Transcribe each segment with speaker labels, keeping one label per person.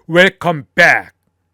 Speaker 1: Welcome back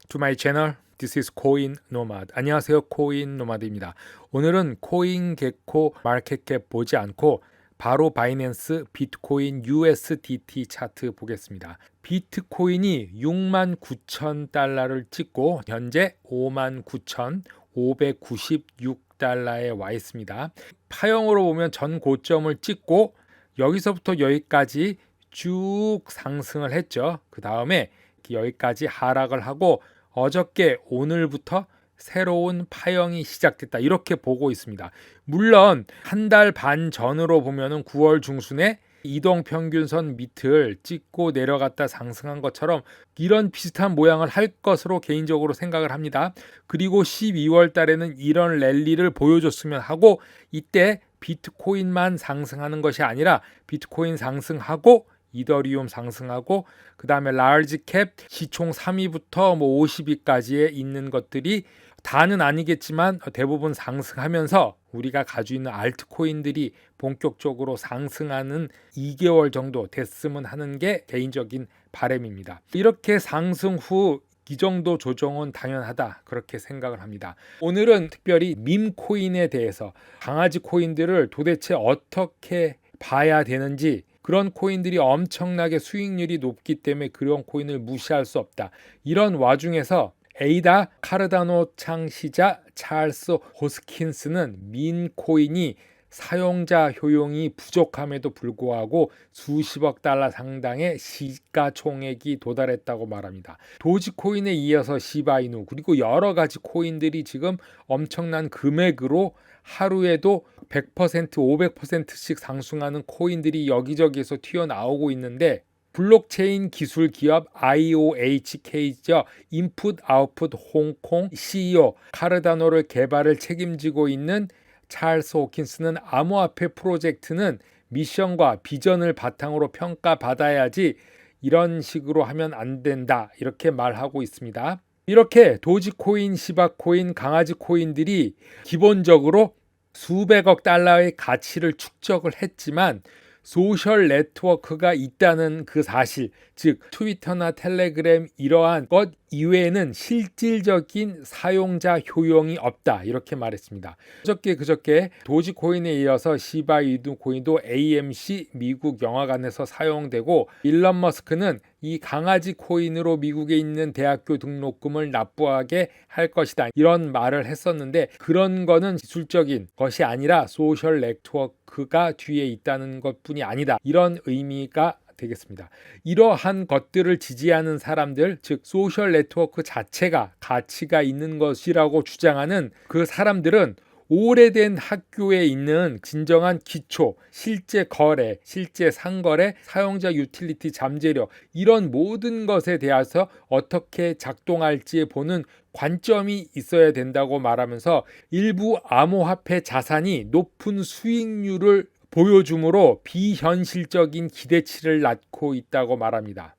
Speaker 1: to my channel. This is 코인 노마드. 안녕하세요. 코인 노마드입니다. 오늘은 코인 개코 마켓캡 보지 않고 바로 바이낸스 비트코인 USDT 차트 보겠습니다. 비트코인이 69,000달러를 찍고 현재 59,596달러에 와 있습니다. 파형으로 보면 전 고점을 찍고 여기서부터 여기까지 쭉 상승을 했죠. 그 다음에 여기까지 하락을 하고 어저께 오늘부터 새로운 파형이 시작됐다 이렇게 보고 있습니다. 물론 한 달 반 전으로 보면은 9월 중순에 이동평균선 밑을 찍고 내려갔다 상승한 것처럼 이런 비슷한 모양을 할 것으로 개인적으로 생각을 합니다. 그리고 12월 달에는 이런 랠리를 보여줬으면 하고 이때 비트코인만 상승하는 것이 아니라 비트코인 상승하고 이더리움 상승하고 그 다음에 라지 캡 시총 3위부터 50위까지에 있는 것들이 다는 아니겠지만 대부분 상승하면서 우리가 가지고 있는 알트코인들이 본격적으로 상승하는 2개월 정도 됐으면 하는 게 개인적인 바람입니다. 이렇게 상승 후 이 정도 조정은 당연하다 그렇게 생각을 합니다. 오늘은 특별히 밈코인에 대해서 강아지 코인들을 도대체 어떻게 봐야 되는지, 그런 코인들이 엄청나게 수익률이 높기 때문에 그런 코인을 무시할 수 없다. 이런 와중에서 에이다 카르다노 창시자 찰스 호스킨스는 민 코인이 사용자 효용이 부족함에도 불구하고 수십억 달러 상당의 시가총액이 도달했다고 말합니다. 도지코인에 이어서 시바이누 그리고 여러 가지 코인들이 지금 엄청난 금액으로 하루에도 100%, 500%씩 상승하는 코인들이 여기저기에서 튀어나오고 있는데, 블록체인 기술 기업 IOHK죠. 인풋 아웃풋 홍콩 CEO 카르다노를 개발을 책임지고 있는 찰스 호킨스는 암호화폐 프로젝트는 미션과 비전을 바탕으로 평가받아야지 이런 식으로 하면 안 된다 이렇게 말하고 있습니다. 이렇게 도지코인, 시바코인, 강아지 코인들이 기본적으로 수백억 달러의 가치를 축적을 했지만 소셜 네트워크가 있다는 그 사실, 즉 트위터나 텔레그램 이러한 것 이외에는 실질적인 사용자 효용이 없다 이렇게 말했습니다. 그저께 도지코인에 이어서 시바이누 코인도 AMC 미국 영화관에서 사용되고, 일론 머스크는 이 강아지 코인으로 미국에 있는 대학교 등록금을 납부하게 할 것이다 이런 말을 했었는데, 그런 거는 기술적인 것이 아니라 소셜 네트워크가 뒤에 있다는 것뿐이 아니다 이런 의미가 되겠습니다. 이러한 것들을 지지하는 사람들, 즉 소셜 네트워크 자체가 가치가 있는 것이라고 주장하는 그 사람들은 오래된 학교에 있는 진정한 기초, 실제 거래, 실제 상거래, 사용자 유틸리티 잠재력 이런 모든 것에 대해서 어떻게 작동할지 보는 관점이 있어야 된다고 말하면서 일부 암호화폐 자산이 높은 수익률을 보여주므로 비현실적인 기대치를 낳고 있다고 말합니다.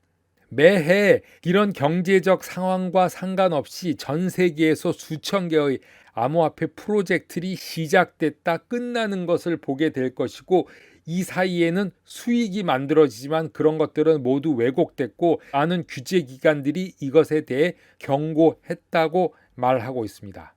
Speaker 1: 매해 이런 경제적 상황과 상관없이 전 세계에서 수천 개의 암호화폐 프로젝트들이 시작됐다 끝나는 것을 보게 될 것이고, 이 사이에는 수익이 만들어지지만 그런 것들은 모두 왜곡됐고 많은 규제기관들이 이것에 대해 경고했다고 말하고 있습니다.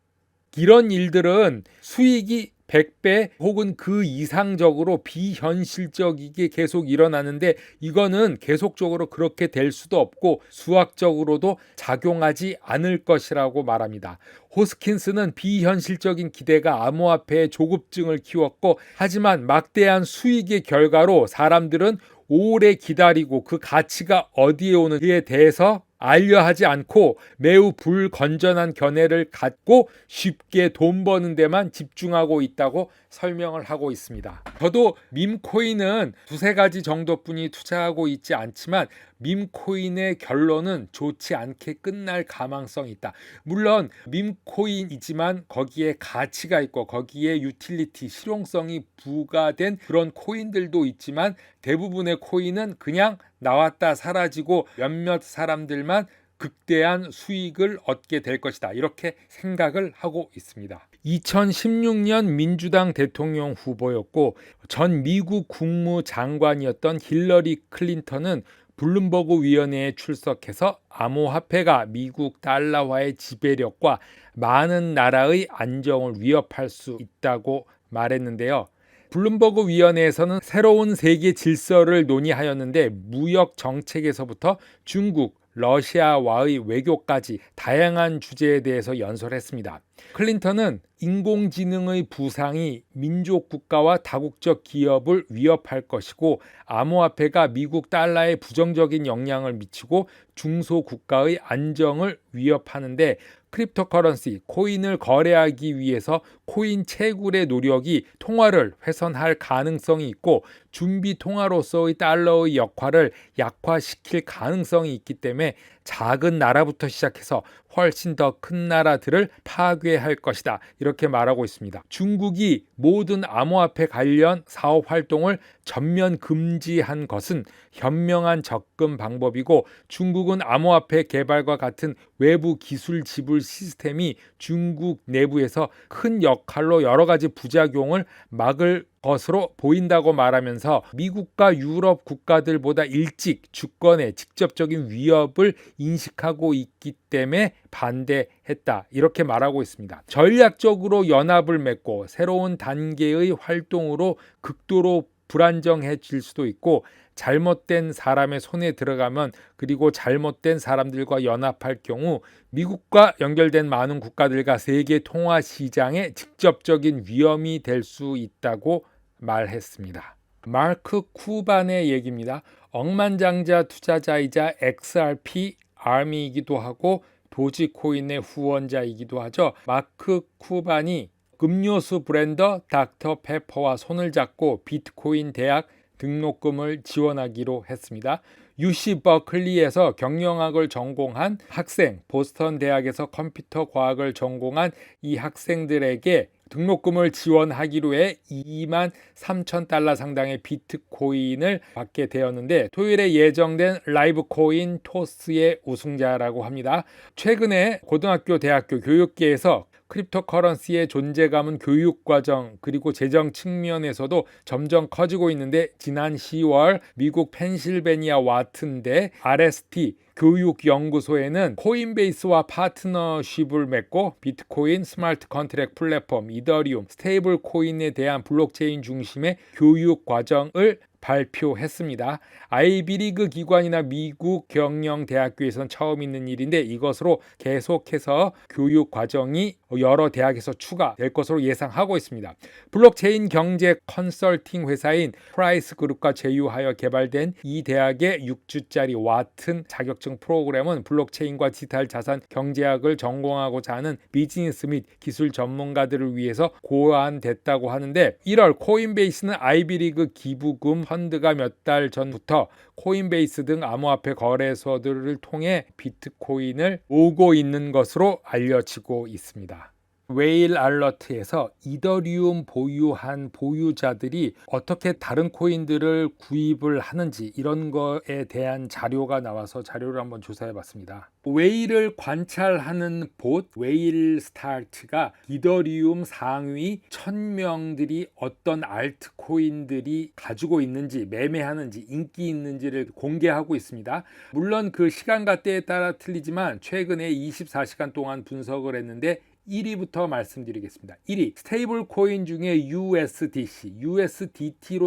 Speaker 1: 이런 일들은 수익이 100배 혹은 그 이상적으로 비현실적이게 계속 일어나는데, 이거는 계속적으로 그렇게 될 수도 없고 수학적으로도 작용하지 않을 것이라고 말합니다. 호스킨스는 비현실적인 기대가 암호화폐의 조급증을 키웠고, 하지만 막대한 수익의 결과로 사람들은 오래 기다리고 그 가치가 어디에 오는지에 대해서 알려하지 않고 매우 불건전한 견해를 갖고 쉽게 돈 버는 데만 집중하고 있다고 설명을 하고 있습니다. 저도 밈코인은 두세 가지 정도뿐이 투자하고 있지 않지만 밈코인의 결론은 좋지 않게 끝날 가망성이 있다. 물론 밈코인이지만 거기에 가치가 있고 거기에 유틸리티, 실용성이 부과된 그런 코인들도 있지만 대부분의 코인은 그냥 나왔다 사라지고 몇몇 사람들만 극대한 수익을 얻게 될 것이다 이렇게 생각을 하고 있습니다. 2016년 민주당 대통령 후보였고 전 미국 국무장관이었던 힐러리 클린턴은 블룸버그 위원회에 출석해서 암호화폐가 미국 달러화의 지배력과 많은 나라의 안정을 위협할 수 있다고 말했는데요. 블룸버그 위원회에서는 새로운 세계 질서를 논의하였는데 무역 정책에서부터 중국, 러시아와의 외교까지 다양한 주제에 대해서 연설했습니다. 클린턴은 인공지능의 부상이 민족 국가와 다국적 기업을 위협할 것이고 암호화폐가 미국 달러에 부정적인 영향을 미치고 중소국가의 안정을 위협하는데 크립토커런시, 코인을 거래하기 위해서 코인 채굴의 노력이 통화를 훼손할 가능성이 있고 준비 통화로서의 달러의 역할을 약화시킬 가능성이 있기 때문에 작은 나라부터 시작해서 훨씬 더 큰 나라들을 파괴할 것이다. 이렇게 말하고 있습니다. 중국이 모든 암호화폐 관련 사업 활동을 전면 금지한 것은 현명한 접근 방법이고 중국은 암호화폐 개발과 같은 외부 기술 지불 시스템이 중국 내부에서 큰 역할로 여러 가지 부작용을 막을 것으로 보인다고 말하면서 미국과 유럽 국가들보다 일찍 주권의 직접적인 위협을 인식하고 있기 때문에 반대했다. 이렇게 말하고 있습니다. 전략적으로 연합을 맺고 새로운 단계의 활동으로 극도로 불안정해질 수도 있고 잘못된 사람의 손에 들어가면 그리고 잘못된 사람들과 연합할 경우 미국과 연결된 많은 국가들과 세계 통화 시장에 직접적인 위험이 될 수 있다고 말했습니다. 마크 쿠반의 얘기입니다. 억만장자 투자자이자 XRP 아미이기도 하고 도지코인의 후원자이기도 하죠. 마크 쿠반이 음료수 브랜드 닥터페퍼와 손을 잡고 비트코인 대학 등록금을 지원하기로 했습니다. UC 버클리에서 경영학을 전공한 학생, 보스턴 대학에서 컴퓨터 과학을 전공한 이 학생들에게 등록금을 지원하기로 해 23,000달러 상당의 비트코인을 받게 되었는데 토요일에 예정된 라이브 코인 토스의 우승자라고 합니다. 최근에 고등학교, 대학교 교육계에서 크립토커런시의 존재감은 교육과정 그리고 재정 측면에서도 점점 커지고 있는데 지난 10월 미국 펜실베니아 와튼대 RST 교육연구소에는 코인베이스와 파트너십을 맺고 비트코인, 스마트 컨트랙트 플랫폼, 이더리움, 스테이블 코인에 대한 블록체인 중심의 교육 과정을 발표했습니다. 아이비리그 기관이나 미국 경영대학교에서는 처음 있는 일인데 이것으로 계속해서 교육 과정이 여러 대학에서 추가될 것으로 예상하고 있습니다. 블록체인 경제 컨설팅 회사인 프라이스 그룹과 제휴하여 개발된 이 대학의 6주짜리 와튼 자격증 프로그램은 블록체인과 디지털 자산 경제학을 전공하고자 하는 비즈니스 및 기술 전문가들을 위해서 고안됐다고 하는데 1월 코인베이스는 아이비리그 기부금 펀드가 몇 달 전부터 코인베이스 등 암호화폐 거래소들을 통해 비트코인을 모으고 있는 것으로 알려지고 있습니다. 웨일 알러트에서 이더리움 보유한 보유자들이 어떻게 다른 코인들을 구입을 하는지 이런 거에 대한 자료가 나와서 자료를 한번 조사해 봤습니다. 웨일을 관찰하는 봇 웨일 스타트가 이더리움 상위 1000명들이 어떤 알트코인들이 가지고 있는지 매매하는지 인기 있는지를 공개하고 있습니다. 물론 그 시간과 때에 따라 틀리지만 최근에 24시간 동안 분석을 했는데 1위부터 말씀드리겠습니다. 1위 스테이블 코인 중에 USDT로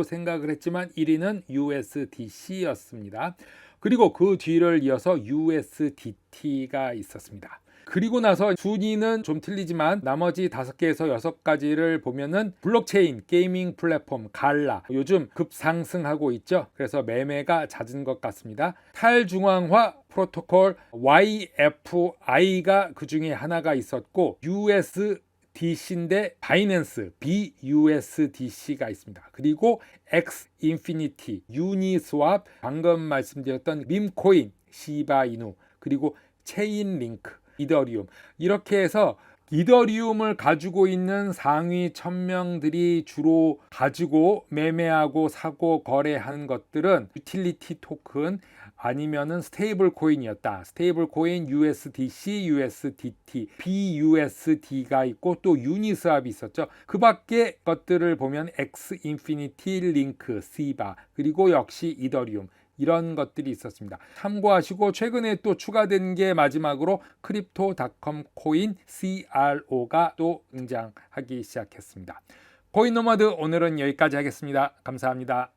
Speaker 1: 생각을 했지만 1위는 USDC였습니다. 그리고 그 뒤를 이어서 USDT가 있었습니다. 그리고 나서 순위는 좀 틀리지만 나머지 5개에서 6가지를 보면은 블록체인, 게이밍 플랫폼, 갈라 요즘 급상승하고 있죠. 그래서 매매가 잦은 것 같습니다. 탈중앙화 프로토콜 YFI가 그 중에 하나가 있었고 USDC인데 바이낸스 BUSDC가 있습니다. 그리고 X인피니티, 유니스왑, 방금 말씀드렸던 밈코인, 시바이누, 그리고 체인링크, 이더리움 이렇게 해서 이더리움을 가지고 있는 상위 1000명들이 주로 가지고 매매하고 사고 거래하는 것들은 유틸리티 토큰 아니면은 스테이블 코인이었다. 스테이블 코인 USDC, USDT, BUSD가 있고 또 유니스왑이 있었죠. 그 밖에 것들을 보면 X인피니티, 링크, 시바 그리고 역시 이더리움 이런 것들이 있었습니다. 참고하시고 최근에 또 추가된 게 마지막으로 크립토닷컴 코인 CRO가 또 등장하기 시작했습니다. 코인 노마드 오늘은 여기까지 하겠습니다. 감사합니다.